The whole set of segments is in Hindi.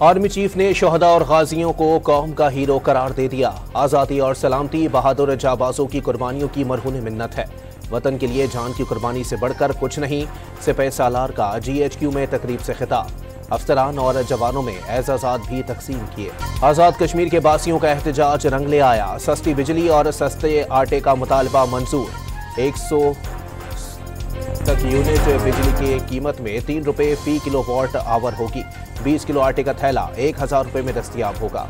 आर्मी चीफ ने शोहदा और गाजियों को कौम का हीरो करार दे दिया। आज़ादी और सलामती बहादुर जाबाजों की कुर्बानियों की मरहून मिन्नत है। वतन के लिए जान की कुर्बानी से बढ़कर कुछ नहीं। सिपह सालार का GHQ में तकरीब से खिताब। अफसरान और जवानों में एजाज़ात भी तकसीम किए। आज़ाद कश्मीर के बासियों का एहतजाज रंग ले आया। सस्ती बिजली और सस्ते आटे का मुतालबा मंजूर। 100 तक यूनिट बिजली की कीमत में 3 रुपये फी किलोवाट आवर होगी। 20 किलो आटे का थैला 1000 रुपये में दस्तयाब होगा।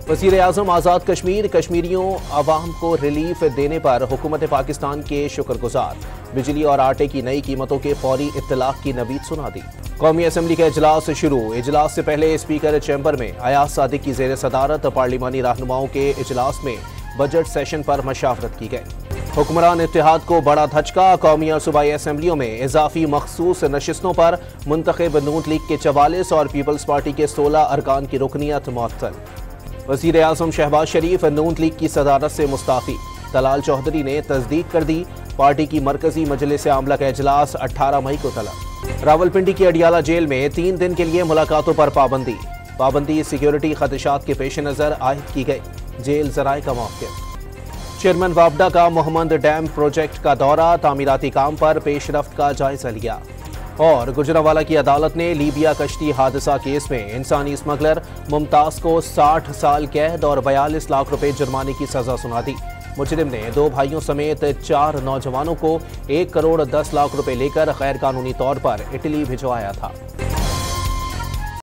वज़ीर आज़म आज़ाद कश्मीर कश्मीरियों अवाम को रिलीफ देने पर हुकूमत पाकिस्तान के शुक्रगुजार। बिजली और आटे की नई कीमतों के फौरी इत्तलाक की नवीद सुना दी। कौमी असम्बली का इजलास शुरू। इजलास से पहले स्पीकर चैम्बर में अयाज सादिक की ज़ेर सदारत पार्लिमानी रहनुमाओं के इजलास में बजट सेशन पर मशावरत की गई। हुक्मरान इत्तेहाद को बड़ा धचका। कौमी और सूबाई असम्बलियों में इजाफी मखसूस नशिस्तों पर मुंतखब नून लीग के 44 और पीपल्स पार्टी के 16 अरकान की रुकनियत मुअत्तल। वज़ीर आज़म शहबाज शरीफ नून लीग की सदारत से मुस्ताफ़ी। तलाल चौधरी ने तस्दीक कर दी। पार्टी की मरकजी मजलिस आमला का इजलास 18 मई को तलब। रावलपिंडी की अडियाला जेल में 3 दिन के लिए मुलाकातों पर पाबंदी सिक्योरिटी खदशात के पेश नज़र आयद की गई। जेल जराए का मौक़िफ़। चेयरमैन वापडा का मोहम्मद डैम प्रोजेक्ट का दौरा। तामीराती काम पर पेशरफ्त का जायजा लिया। और गुजरांवाला की अदालत ने लीबिया कश्ती हादसा केस में इंसानी स्मगलर मुमताज को 60 साल कैद और 42 लाख रुपए जुर्माने की सजा सुना दी। मुजरिम ने 2 भाइयों समेत 4 नौजवानों को 1 करोड़ 10 लाख रुपए लेकर गैर कानूनी तौर पर इटली भिजवाया था।